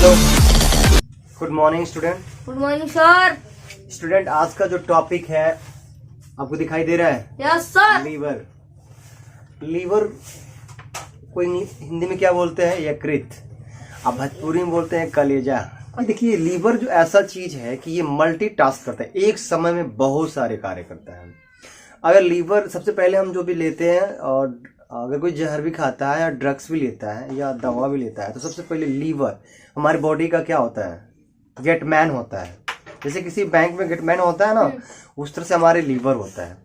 Hello, good morning student. Good morning sir. Student, आज का जो टॉपिक है आपको दिखाई दे रहा है? Yes sir. लीवर। लीवर को हिंदी में क्या बोलते हैं? यकृत। अब भोजपुरी में बोलते हैं कलेजा। देखिए, लीवर जो ऐसा चीज है कि ये मल्टीटास्क करता है, एक समय में बहुत सारे कार्य करता है। अगर लीवर, सबसे पहले हम जो भी लेते हैं, और अगर कोई जहर भी खाता है या ड्रग्स भी लेता है या दवा भी लेता है, तो सबसे पहले लीवर हमारी बॉडी का क्या होता है? गेटमैन होता है। जैसे किसी बैंक में गेटमैन होता है ना, उस तरह से हमारे लीवर होता है।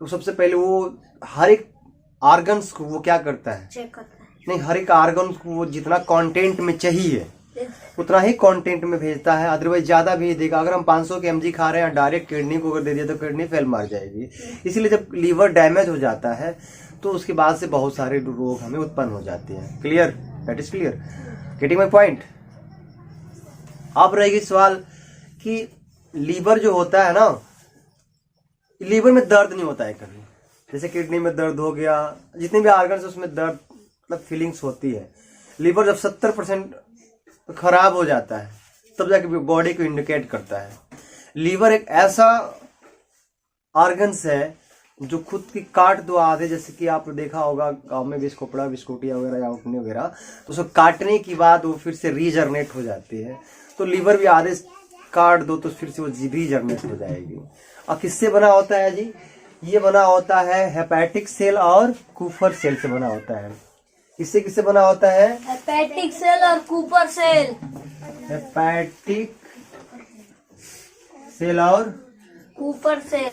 तो सबसे पहले वो हर एक ऑर्गन्स को वो क्या करता है? चेक करता है। नहीं, हर एक ऑर्गन्स को वो जितना कंटेंट में चाहिए उतना ही कंटेंट में भेजता है, अदरवाइज ज्यादा भेज देगा। अगर हम 500 के mg खा रहे हैं, डायरेक्ट किडनी को अगर दे दिया तो किडनी फेल मार जाएगी। इसीलिए जब लीवर डैमेज हो जाता है तो उसके बाद से बहुत सारे रोग हमें उत्पन्न हो जाते हैं। Clear? That is clear? Getting my point? अब रहेगी सवाल कि लीवर जो होता है ना, लीवर में दर्द नहीं होता है कभी। जैसे किडनी में दर्द हो गया, जितने भी ऑर्गन्स उसमें दर्द मतलब फीलिंग्स होती है। लीवर जब 70% खराब हो जाता है तब जाके बॉडी को इंडिकेट करता है। लीवर एक ऐसा ऑर्गन्स है जो खुद की काट दो आधे, जैसे कि आपने देखा होगा गांव में बिस्कोपड़ा बिस्कुटिया वगैरह या उठने वगैरह, तो उसको काटने की बाद वो फिर से रीजनरेट हो जाती है। तो लीवर भी आधे काट दो तो फिर से वो रीजनरेट हो जाएगी। और किससे बना होता है जी? ये बना होता है हेपेटिक सेल और कूपर सेल से बना होता है। किससे किससे बना होता है? हेपेटिक सेल और कूपर सेल। हेपेटिक सेल और कूपर सेल।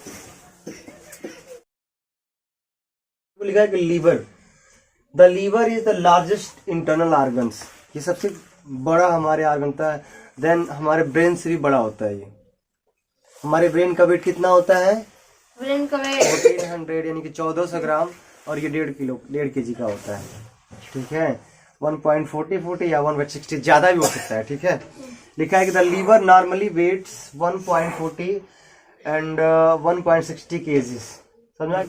लिखा है कि liver, the liver is the largest internal organs. ये सबसे बड़ा हमारे ऑर्गन होता है। देन हमारे ब्रेन से भी बड़ा होता है ये। हमारे ब्रेन का वेट कितना होता है? ब्रेन का वेट 1400 यानी कि 1400 ग्राम, और ये 1.5 kg का होता है। ठीक है, 1.40 या 1/60 ज्यादा भी हो सकता है। ठीक है, लिखा है कि the liver normally weighs 1.40 and 1.60 kg। समझा?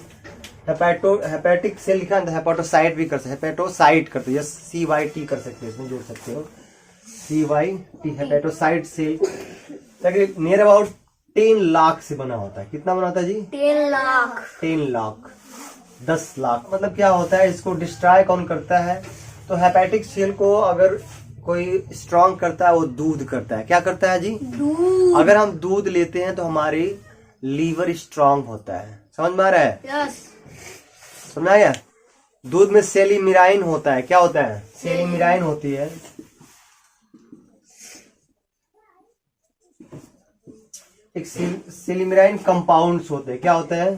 हेपेटिक सेल लिखा है, हेपेटोसाइट भी कर सकते, हेपेटोसाइट करते हैं, CYT कर सकते हैं, इसमें जोड़ सकते हो CYT, hepatocyte cell near about 10 lakh से बना होता है। कितना बना होता है जी? 10 लाख। 10 लाख, 10 लाख। मतलब क्या होता है, इसको डिस्ट्रॉय कौन करता है? तो हेपेटिक सेल को अगर कोई स्ट्रॉन्ग करता है, वो दूध करता है। क्या करता है जी? दूध। अगर हम दूध लेते हैं तो हमारी लीवर स्ट्रांग होता है। समझ में आ रहा है? यस। समझ आया? दूध में सेलिमिराइन होता है। क्या होता है? सेलिमिराइन होती है। एक सेलिमिराइन कंपाउंड्स होते हैं। क्या होते हैं?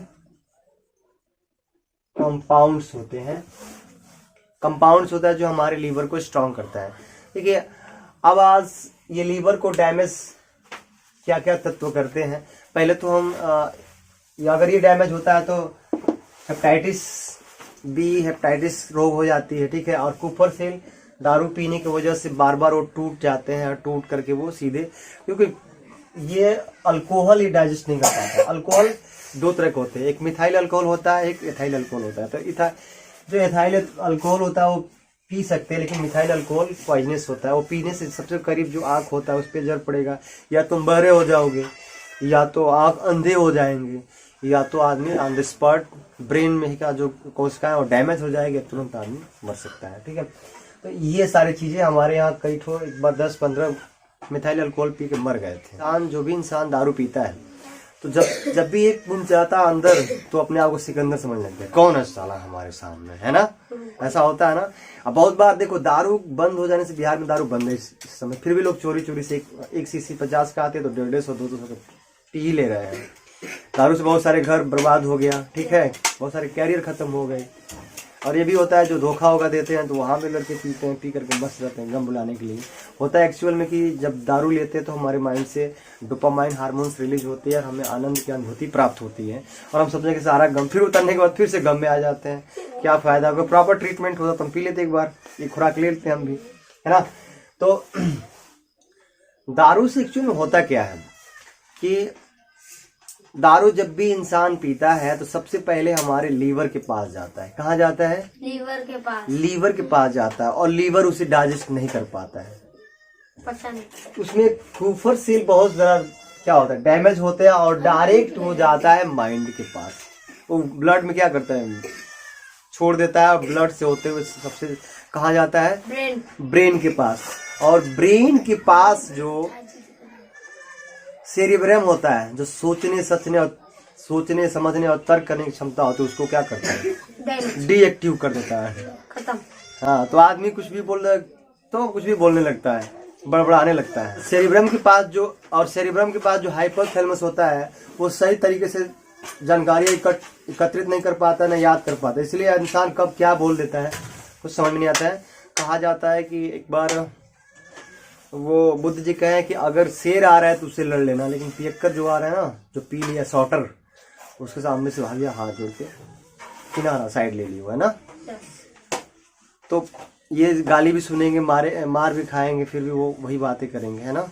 कंपाउंड्स होते हैं। कंपाउंड्स होता है जो हमारे लीवर को स्ट्रांग करता है। देखिए, अब आज ये लीवर को डैमेज क्या क्या तत्व करते हैं। पहले तो हम अगर ये डैमेज होता है तो हेपेटाइटिस बी, हेपेटाइटिस रोग हो जाती है। ठीक है, और कूपर सेल दारू पीने की वजह से बार बार वो टूट जाते हैं, और टूट करके वो सीधे, क्योंकि ये अल्कोहल ही डाइजेस्ट नहीं कर पाता। अल्कोहल दो तरह के होते हैं, एक मिथाइल अल्कोहल होता है, एक एथाइल अल्कोहल होता है। तो जो एथाइल अल्कोहल होता है वो पी सकते हैं, लेकिन मिथाइल अल्कोहल पॉइजनस होता है। वो पीने से सबसे करीब जो आंख होता है उस पर जर पड़ेगा, या तुम बहरे हो जाओगे, या तो आंख अंधे हो जाएंगे, या तो आदमी ऑन द स्पॉट ब्रेन में का जो कोशिकाएं वो डैमेज हो जाएगी, तुरंत आदमी मर सकता है। ठीक है, तो ये सारी चीजें हमारे यहाँ कई ठो एक बार 10-15 मिथाइल अल्कोहल पी के मर गए थे। जो भी इंसान दारू पीता है तो जब भी एक बूंद जाता है अंदर तो अपने आप को सिकंदर समझ लगता है, कौन है साला हमारे सामने, है ना? ऐसा होता है ना। अब बहुत बार देखो, दारू बंद हो जाने से, बिहार में दारू बंद है इस समय, फिर भी लोग चोरी चोरी से एक शीशी 50 का आते तो 150-200 का पी ही ले रहे हैं। दारू से बहुत सारे घर बर्बाद हो गया। ठीक है, बहुत सारे कैरियर खत्म हो गए। और ये भी होता है जो धोखा होगा देते हैं तो वहां पे लड़के पीते हैं, पी करके बस जाते हैं गम बुलाने के लिए। होता है एक्चुअल में कि जब दारू लेते हैं तो हमारे माइंड से डोपामाइन हार्मोन्स रिलीज होती है, हमें आनंद की अनुभूति प्राप्त होती है, और हम समझे कि सारा गम, फिर उतरने के बाद फिर से गम में आ जाते हैं। क्या फायदा? अगर प्रॉपर ट्रीटमेंट होता तो हम पी लेते एक बार, एक खुराक ले लेते हैं हम भी, है ना? तो दारू से एक्चुअल में होता क्या है कि दारू जब भी इंसान पीता है तो सबसे पहले हमारे लीवर के पास जाता है। कहाँ जाता है? लीवर के पास। लीवर के पास जाता है, और लीवर उसे डाइजेस्ट नहीं कर पाता है। पता नहीं। उसमें कूफर सेल बहुत ज्यादा क्या होता है, डैमेज होते हैं और डायरेक्ट हो जाता है माइंड के पास। वो ब्लड में क्या करता है, छोड़ देता है, और ब्लड से होते हुए सबसे कहाँ जाता है, ब्रेन। ब्रेन के पास। और ब्रेन के पास जो सेरिब्रम होता है, जो सोचने समझने और तर्क करने की क्षमता होती है, उसको क्या करता है, डैमेज। डीएक्टिव कर देता है। खत्म। हाँ, तो आदमी कुछ भी बोलने लगता है, बड़बड़ाने लगता है। सेरिब्रम के पास जो हाइपोथैलेमस होता है, वो सही तरीके से जानकारी एकत्रित नहीं कर पाता, ना याद कर पाता, इसलिए इंसान कब क्या बोल देता है कुछ समझ में नहीं आता है। कहा जाता है कि एक बार वो बुद्ध जी कहे कि अगर शेर आ रहा है तो उससे लड़ लेना, लेकिन पियक्कर जो आ रहा है ना, जो पी लिया सॉटर, उसके सामने से भाग गया, हाथ जोड़ के किनारा साइड ले लिया, है ना। तो ये गाली भी सुनेंगे, मार भी खाएंगे, फिर भी वो वही बातें करेंगे, है ना।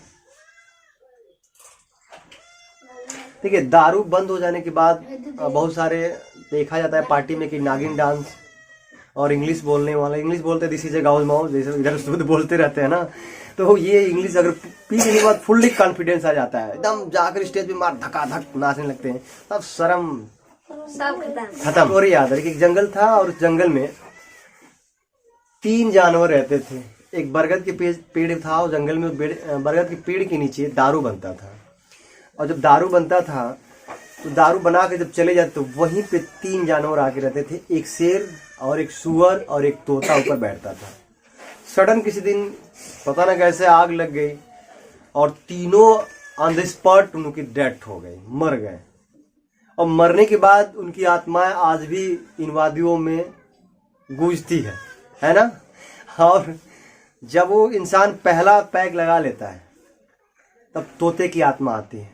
ठीक है, दारू बंद हो जाने के बाद बहुत सारे देखा जाता है पार्टी में कि नागिन डांस और इंग्लिश बोलने वाला, इंग्लिश बोलते this is a Gauss mouse, जैसे इधर शुद्ध बोलते रहते हैं ना। तो ये इंग्लिश अगर पी लेने के बाद फुल्ली कॉन्फिडेंस आ जाता है, एकदम जाकर स्टेज पे मार धका धक नाचने लगते हैं, तब शर्म सब खत्म। और याद है कि एक जंगल था और उस जंगल में 3 जानवर रहते थे। एक बरगद के पेड़ था, और जंगल में बरगद के पेड़ के नीचे दारू बनता था। और जब दारू बनता था तो दारू बना के जब चले जाते तो वहीं पे 3 जानवर आके रहते थे, एक शेर और एक सुअर और एक तोता ऊपर बैठता था। सडन किसी दिन पता ना कैसे आग लग गई और तीनों ऑन द स्पॉट उनकी डेथ हो गई, मर गए। और मरने के बाद उनकी आत्माएं आज भी इन वादियों में गूंजती है ना। और जब वो इंसान पहला पैग लगा लेता है तब तोते की आत्मा आती है,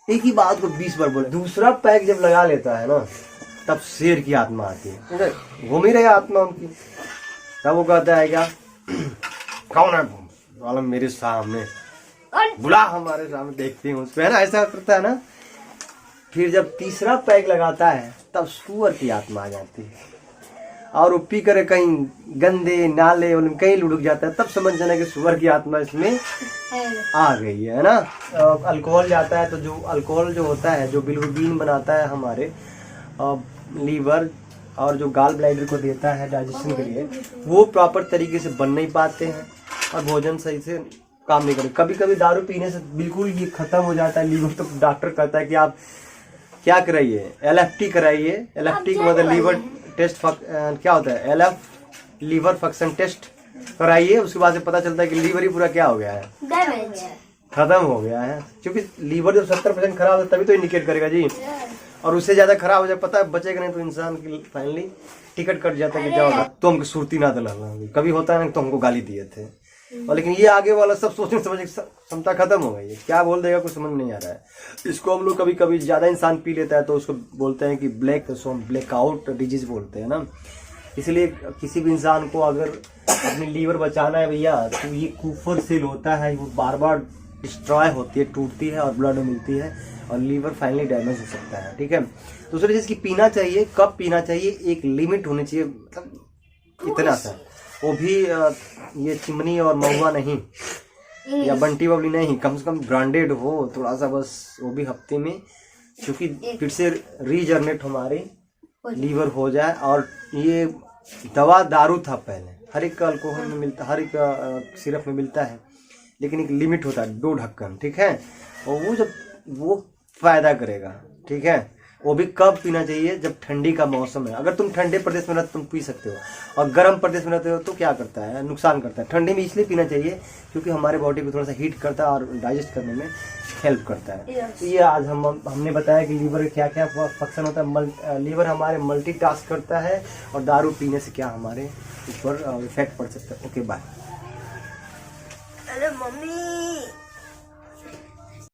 एक ही बात को 20 बार बोले। दूसरा पैग जब लगा लेता है ना, तब शेर की आत्मा आती है, घूम ही रही आत्मा उनकी। तब वो कहता है क्या, कौन है वाला मेरे सामने, बुला हमारे सामने, देखते हैं उसको, है ना, ऐसा करता है ना। फिर जब तीसरा पैग लगाता है तब सुअर की आत्मा आ जाती है, और वो पी कर कहीं गंदे नाले उनमें कहीं लुढ़क जाता है, तब समझ जाना कि सुअर की आत्मा इसमें आ गई है ना। अल्कोहल जाता है तो जो अल्कोहल जो होता है, जो बिलिरुबिन बनाता है हमारे लीवर और जो गाल ब्लैडर को देता है डाइजेशन के लिए, वो प्रॉपर तरीके से बन नहीं पाते हैं और भोजन सही से काम नहीं करते। कभी कभी दारू पीने से बिल्कुल ये खत्म हो जाता है लीवर, तो डॉक्टर कहता है कि आप क्या कराइए, LFT कराइए। LFT का मतलब लीवर टेस्ट क्या होता है, LF लीवर फंक्शन टेस्ट कराइए। उसके बाद से पता चलता है कि लीवर ही पूरा क्या हो गया है, डैमेज, खत्म हो गया है। क्योंकि लीवर जब 70% खराब है तभी तो इंडिकेट करेगा जी, और उससे ज्यादा खराब हो जाए पता है बचेगा नहीं, तो इंसान की फाइनली टिकट कट जाता है कि जाओ तो हमको सुरती ना दिला। कभी होता है ना तो हमको गाली दिए थे, और लेकिन ये आगे वाला सब सोचने समझने की क्षमता खत्म हो गई है, क्या बोल देगा कुछ समझ नहीं आ रहा है। इसको हम लोग कभी कभी ज्यादा इंसान पी लेता है तो उसको बोलते हैं कि ब्लैकआउट डिजीज बोलते हैं ना। इसलिए किसी भी इंसान को अगर अपनी लीवर बचाना है भैया, तो ये कूफर सेल होता है, वो बार बार डिस्ट्रॉय होती है, टूटती है और ब्लड मिलती है, और लीवर फाइनली डैमेज हो सकता है। ठीक है, दूसरी चीज की पीना चाहिए, कब पीना चाहिए, एक लिमिट होनी चाहिए, मतलब इतना सा, वो भी ये चिमनी और महुआ नहीं या बंटी बबली नहीं, कम से कम ब्रांडेड हो थोड़ा सा बस, वो भी हफ्ते में, क्योंकि फिर से रीजनरेट हमारे लीवर हो जाए। और ये दवा दारू था पहले, हर एक अल्कोहल में मिलता, हर एक सिरप में मिलता है, लेकिन एक लिमिट होता है, 2 ढक्कन, ठीक है। और वो जब वो फायदा करेगा, ठीक है। वो भी कब पीना चाहिए, जब ठंडी का मौसम है। अगर तुम ठंडे प्रदेश में रहते तुम पी सकते हो, और गर्म प्रदेश में रहते हो तो क्या करता है, नुकसान करता है। ठंडी में इसलिए पीना चाहिए क्योंकि हमारे बॉडी को थोड़ा सा हीट करता है और डाइजेस्ट करने में हेल्प करता है। तो ये आज हमने बताया कि लीवर क्या क्या फंक्शन होता है। लीवर हमारे मल्टीटास्क करता है, और दारू पीने से क्या हमारे ऊपर इफेक्ट पड़ सकता है। Okay bye. अरे मम्मी।